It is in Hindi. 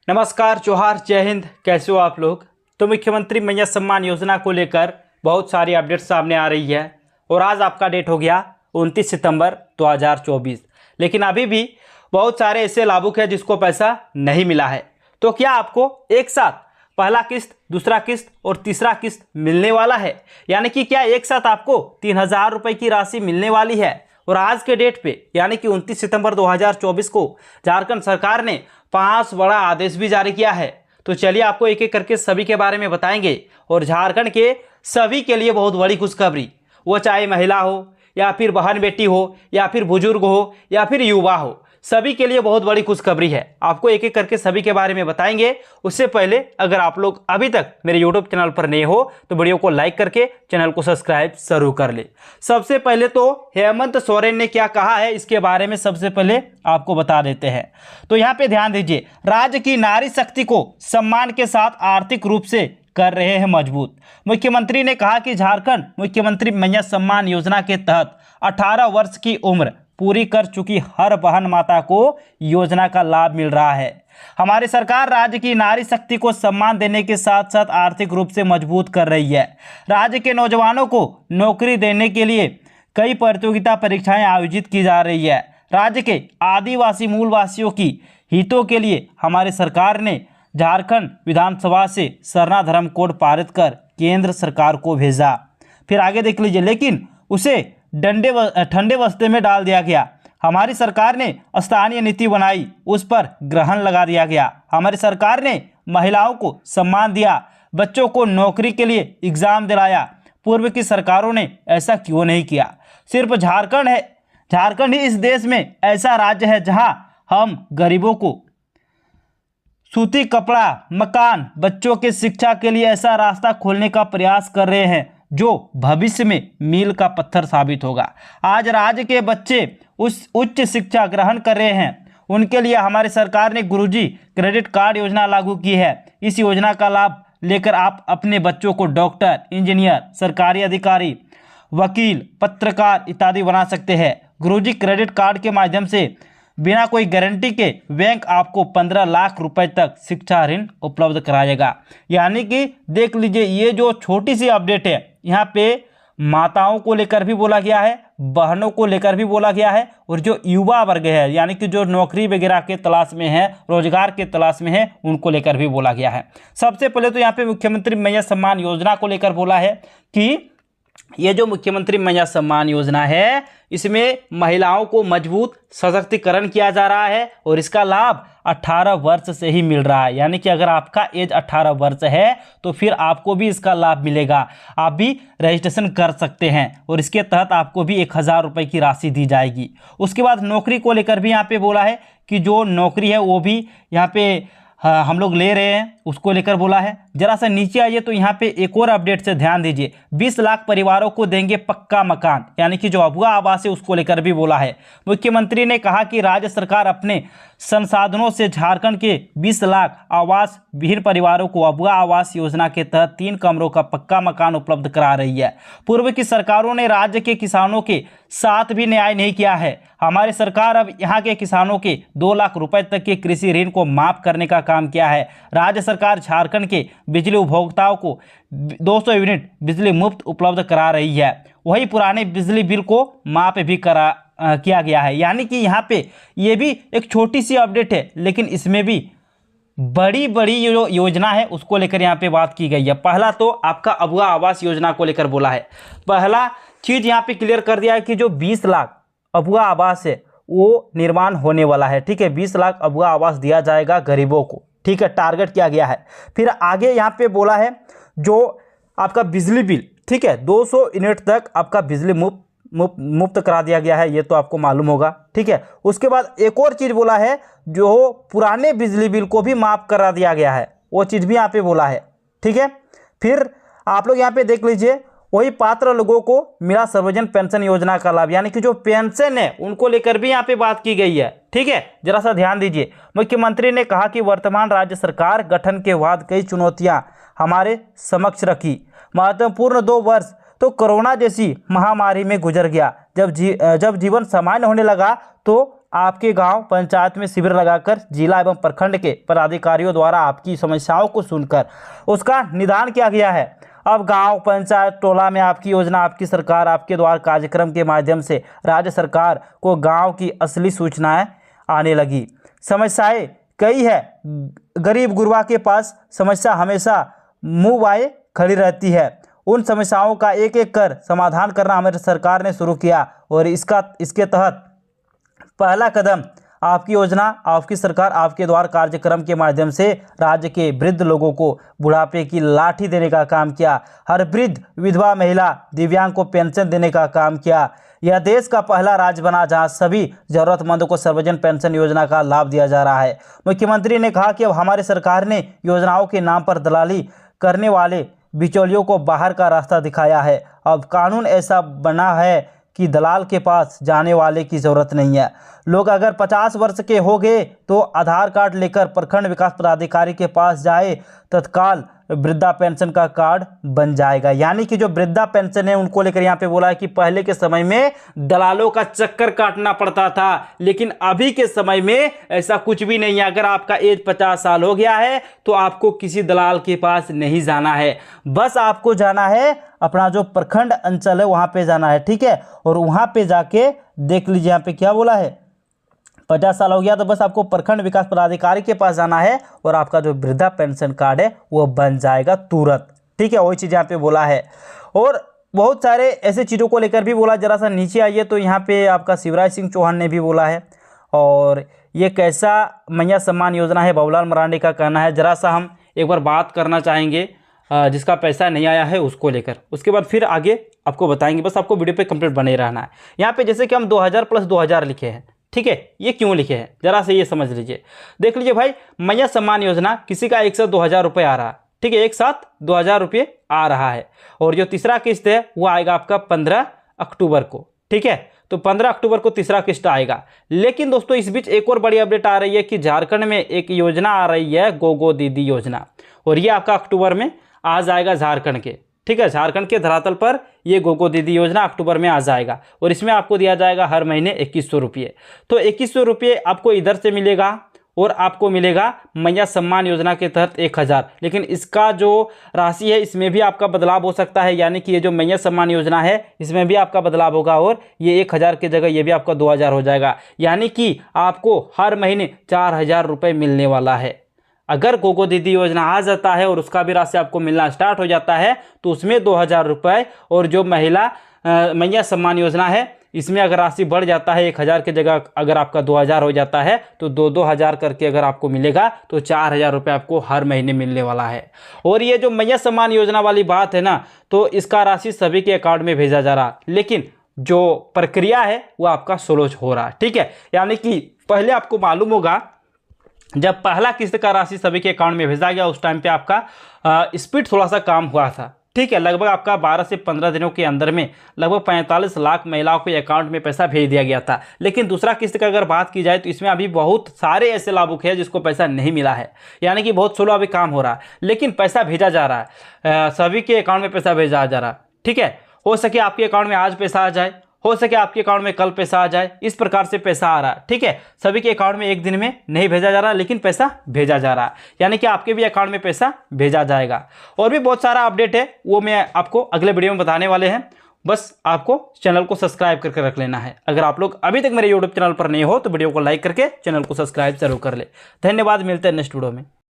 नमस्कार, जोहार, जय हिंद। कैसे हो आप लोग। तो मुख्यमंत्री मैया सम्मान योजना को लेकर बहुत सारी अपडेट सामने आ रही है और आज आपका डेट हो गया 29 सितंबर 2024। लेकिन अभी भी बहुत सारे ऐसे लाभुक हैं जिसको पैसा नहीं मिला है। तो क्या आपको एक साथ पहला किस्त, दूसरा किस्त और तीसरा किस्त मिलने वाला है? यानी कि क्या एक साथ आपको 3000 रुपये की राशि मिलने वाली है? और आज के डेट पे यानी कि 29 सितंबर 2024 को झारखंड सरकार ने 5 बड़ा आदेश भी जारी किया है। तो चलिए आपको एक एक करके सभी के बारे में बताएंगे। और झारखंड के सभी के लिए बहुत बड़ी खुशखबरी, वो चाहे महिला हो या फिर बहन बेटी हो या फिर बुजुर्ग हो या फिर युवा हो, सभी के लिए बहुत बड़ी खुशखबरी है। आपको एक एक करके सभी के बारे में बताएंगे। उससे पहले अगर आप लोग अभी तक मेरे यूट्यूब चैनल पर नए हो तो वीडियो को लाइक करके चैनल को सब्सक्राइब जरूर कर ले। सबसे पहले तो हेमंत सोरेन ने क्या कहा है इसके बारे में सबसे पहले आपको बता देते हैं। तो यहाँ पे ध्यान दीजिए, राज्य की नारी शक्ति को सम्मान के साथ आर्थिक रूप से कर रहे हैं मजबूत। मुख्यमंत्री ने कहा कि झारखंड मुख्यमंत्री मैया सम्मान योजना के तहत 18 वर्ष की उम्र पूरी कर चुकी हर बहन माता को योजना का लाभ मिल रहा है। हमारी सरकार राज्य की नारी शक्ति को सम्मान देने के साथ साथ आर्थिक रूप से मजबूत कर रही है। राज्य के नौजवानों को नौकरी देने के लिए कई प्रतियोगिता परीक्षाएं आयोजित की जा रही है। राज्य के आदिवासी मूलवासियों की हितों के लिए हमारी सरकार ने झारखंड विधानसभा से सरना धर्म कोड पारित कर केंद्र सरकार को भेजा। फिर आगे देख लीजिए, लेकिन उसे ठंडे बस्ते में डाल दिया गया। हमारी सरकार ने स्थानीय नीति बनाई, उस पर ग्रहण लगा दिया गया। हमारी सरकार ने महिलाओं को सम्मान दिया, बच्चों को नौकरी के लिए एग्जाम दिलाया। पूर्व की सरकारों ने ऐसा क्यों नहीं किया? सिर्फ झारखंड है, झारखंड ही इस देश में ऐसा राज्य है जहां हम गरीबों को सूती कपड़ा, मकान, बच्चों के शिक्षा के लिए ऐसा रास्ता खोलने का प्रयास कर रहे हैं जो भविष्य में मील का पत्थर साबित होगा। आज राज्य के बच्चे उच्च शिक्षा ग्रहण कर रहे हैं, उनके लिए हमारी सरकार ने गुरुजी क्रेडिट कार्ड योजना लागू की है। इस योजना का लाभ लेकर आप अपने बच्चों को डॉक्टर, इंजीनियर, सरकारी अधिकारी, वकील, पत्रकार इत्यादि बना सकते हैं। गुरुजी क्रेडिट कार्ड के माध्यम से बिना कोई गारंटी के बैंक आपको 15 लाख रुपए तक शिक्षा ऋण उपलब्ध कराएगा। यानी कि देख लीजिए, ये जो छोटी सी अपडेट है यहाँ पे माताओं को लेकर भी बोला गया है, बहनों को लेकर भी बोला गया है और जो युवा वर्ग है यानी कि जो नौकरी वगैरह के तलाश में है, रोजगार के तलाश में है, उनको लेकर भी बोला गया है। सबसे पहले तो यहाँ पे मुख्यमंत्री मैया सम्मान योजना को लेकर बोला है कि ये जो मुख्यमंत्री मैया सम्मान योजना है इसमें महिलाओं को मजबूत सशक्तिकरण किया जा रहा है और इसका लाभ 18 वर्ष से ही मिल रहा है। यानी कि अगर आपका एज 18 वर्ष है तो फिर आपको भी इसका लाभ मिलेगा, आप भी रजिस्ट्रेशन कर सकते हैं और इसके तहत आपको भी 1000 रुपये की राशि दी जाएगी। उसके बाद नौकरी को लेकर भी यहाँ पे बोला है कि जो नौकरी है वो भी यहाँ पे हम लोग ले रहे हैं, उसको लेकर बोला है। जरा सा नीचे आइए तो यहाँ पे एक और अपडेट से ध्यान दीजिए, 20 लाख परिवारों को देंगे पक्का मकान, यानी कि जो अगवा आवास है उसको लेकर भी बोला है। मुख्यमंत्री ने कहा कि राज्य सरकार अपने संसाधनों से झारखंड के 20 लाख आवास विहीन परिवारों को अगवा आवास योजना के तहत 3 कमरों का पक्का मकान उपलब्ध करा रही है। पूर्व की सरकारों ने राज्य के किसानों के साथ भी न्याय नहीं किया है। हमारी सरकार अब यहाँ के किसानों के 2 लाख रुपए तक के कृषि ऋण को माफ करने का काम किया है। राज्य सरकार झारखंड के बिजली उपभोक्ताओं को 200 यूनिट बिजली मुफ्त उपलब्ध करा रही है। वही पुराने बिजली बिल को माफ भी किया गया है। यानी कि यहाँ पे ये भी एक छोटी सी अपडेट है, लेकिन इसमें भी बड़ी बड़ी जो योजना है उसको लेकर यहाँ पे बात की गई है। पहला तो आपका अगवा आवास योजना को लेकर बोला है। पहला चीज यहाँ पे क्लियर कर दिया है कि जो 20 लाख अगवा आवास है वो निर्माण होने वाला है। ठीक है, 20 लाख अगवा आवास दिया जाएगा गरीबों को। ठीक है, टारगेट किया गया है। फिर आगे यहाँ पे बोला है जो आपका बिजली बिल, ठीक है, 200 यूनिट तक आपका बिजली मुफ्त करा दिया गया है, ये तो आपको मालूम होगा। ठीक है, उसके बाद एक और चीज़ बोला है, जो पुराने बिजली बिल को भी माफ़ करा दिया गया है, वो चीज़ भी यहाँ पे बोला है। ठीक है, फिर आप लोग यहाँ पे देख लीजिए, वही पात्र लोगों को मिला सर्वजन पेंशन योजना का लाभ, यानी कि जो पेंशन है उनको लेकर भी यहाँ पे बात की गई है। ठीक है, जरा सा ध्यान दीजिए। मुख्यमंत्री ने कहा कि वर्तमान राज्य सरकार गठन के बाद कई चुनौतियां हमारे समक्ष रखी। महत्वपूर्ण 2 वर्ष तो कोरोना जैसी महामारी में गुजर गया। जब जीवन सामान्य होने लगा तो आपके गांव पंचायत में शिविर लगाकर जिला एवं प्रखंड के पदाधिकारियों द्वारा आपकी समस्याओं को सुनकर उसका निदान किया गया है। अब गांव पंचायत टोला में आपकी योजना आपकी सरकार आपके द्वार कार्यक्रम के माध्यम से राज्य सरकार को गांव की असली सूचनाएं आने लगी। समस्याएं कई है, गरीब गुरबा के पास समस्या हमेशा मुँह बाए खड़ी रहती है। उन समस्याओं का एक एक कर समाधान करना हमारी सरकार ने शुरू किया और इसके तहत पहला कदम आपकी योजना आपकी सरकार आपके द्वार कार्यक्रम के माध्यम से राज्य के वृद्ध लोगों को बुढ़ापे की लाठी देने का काम किया। हर वृद्ध विधवा महिला दिव्यांग को पेंशन देने का काम किया। यह देश का पहला राज्य बना जहां सभी जरूरतमंदों को सर्वजन पेंशन योजना का लाभ दिया जा रहा है। मुख्यमंत्री ने कहा कि अब हमारी सरकार ने योजनाओं के नाम पर दलाली करने वाले बिचौलियों को बाहर का रास्ता दिखाया है। अब कानून ऐसा बना है कि दलाल के पास जाने वाले की ज़रूरत नहीं है। लोग अगर 50 वर्ष के हो गए तो आधार कार्ड लेकर प्रखंड विकास पदाधिकारी के पास जाए, तत्काल वृद्धा पेंशन का कार्ड बन जाएगा। यानी कि जो वृद्धा पेंशन है उनको लेकर यहाँ पे बोला है कि पहले के समय में दलालों का चक्कर काटना पड़ता था, लेकिन अभी के समय में ऐसा कुछ भी नहीं है। अगर आपका एज 50 साल हो गया है तो आपको किसी दलाल के पास नहीं जाना है, बस आपको जाना है अपना जो प्रखंड अंचल है वहाँ पे जाना है, ठीक है। और वहाँ पे जाके देख लीजिए यहाँ पे क्या बोला है, 50 साल हो गया तो बस आपको प्रखंड विकास पदाधिकारी के पास जाना है और आपका जो वृद्धा पेंशन कार्ड है वो बन जाएगा तुरंत, ठीक है। वही चीज़ यहाँ पे बोला है और बहुत सारे ऐसे चीज़ों को लेकर भी बोला। जरा सा नीचे आइए तो यहाँ पे आपका शिवराज सिंह चौहान ने भी बोला है और ये कैसा मैया सम्मान योजना है, बाबूलाल मरांडी का कहना है। जरा सा हम एक बार बात करना चाहेंगे जिसका पैसा नहीं आया है उसको लेकर, उसके बाद फिर आगे आपको बताएंगे। बस आपको वीडियो पे कंप्लीट बने रहना है। यहाँ पे जैसे कि हम 2000 + 2000 लिखे हैं, ठीक है। ये क्यों लिखे हैं जरा से ये समझ लीजिए। देख लीजिए भाई, मैया सम्मान योजना किसी का एक साथ 2000 रुपये आ रहा है, ठीक है, एक साथ 2000 रुपये आ रहा है। और जो तीसरा किस्त है वो आएगा आपका 15 अक्टूबर को, ठीक है। तो 15 अक्टूबर को तीसरा किस्त आएगा। लेकिन दोस्तों इस बीच एक और बड़ी अपडेट आ रही है कि झारखंड में एक योजना आ रही है, गोगो दीदी योजना, और ये आपका अक्टूबर में आ जाएगा झारखंड के, ठीक है। झारखंड के धरातल पर ये गोगो दीदी योजना अक्टूबर में आ जाएगा और इसमें आपको दिया जाएगा हर महीने 2100 रुपये। तो 2100 रुपये आपको इधर से मिलेगा और आपको मिलेगा मैया सम्मान योजना के तहत 1000। लेकिन इसका जो राशि है इसमें भी आपका बदलाव हो सकता है, यानी कि ये जो मैया सम्मान योजना है इसमें भी आपका बदलाव होगा और ये 1000 की जगह ये भी आपका 2000 हो जाएगा। यानी कि आपको हर महीने 4000 रुपये मिलने वाला है। अगर गोगो दीदी योजना आ जाता है और उसका भी राशि आपको मिलना स्टार्ट हो जाता है तो उसमें 2000 रुपये, और जो महिला मैया सम्मान योजना है इसमें अगर राशि बढ़ जाता है 1000 की जगह अगर आपका 2000 हो जाता है तो 2-2000 करके अगर आपको मिलेगा तो 4000 रुपये आपको हर महीने मिलने वाला है। और ये जो मैया सम्मान योजना वाली बात है ना, तो इसका राशि सभी के अकाउंट में भेजा जा रहा, लेकिन जो प्रक्रिया है वो आपका स्लो हो रहा है, ठीक है। यानी कि पहले आपको मालूम होगा जब पहला किस्त का राशि सभी के अकाउंट में भेजा गया उस टाइम पे आपका स्पीड थोड़ा सा काम हुआ था, ठीक है। लगभग आपका 12 से 15 दिनों के अंदर में लगभग 45 लाख महिलाओं के अकाउंट में पैसा भेज दिया गया था। लेकिन दूसरा किस्त का अगर बात की जाए तो इसमें अभी बहुत सारे ऐसे लाभुक हैं जिसको पैसा नहीं मिला है, यानी कि बहुत स्लो अभी काम हो रहा है, लेकिन पैसा भेजा जा रहा है, सभी के अकाउंट में पैसा भेजा जा रहा है, ठीक है। हो सके आपके अकाउंट में आज पैसा आ जाए, हो सके आपके अकाउंट में कल पैसा आ जाए, इस प्रकार से पैसा आ रहा है, ठीक है। सभी के अकाउंट में एक दिन में नहीं भेजा जा रहा, लेकिन पैसा भेजा जा रहा है, यानी कि आपके भी अकाउंट में पैसा भेजा जाएगा। और भी बहुत सारा अपडेट है वो मैं आपको अगले वीडियो में बताने वाले हैं। बस आपको चैनल को सब्सक्राइब करके रख लेना है। अगर आप लोग अभी तक मेरे यूट्यूब चैनल पर नहीं हो तो वीडियो को लाइक करके चैनल को सब्सक्राइब जरूर कर ले। धन्यवाद, मिलते हैं नेक्स्ट वीडियो में।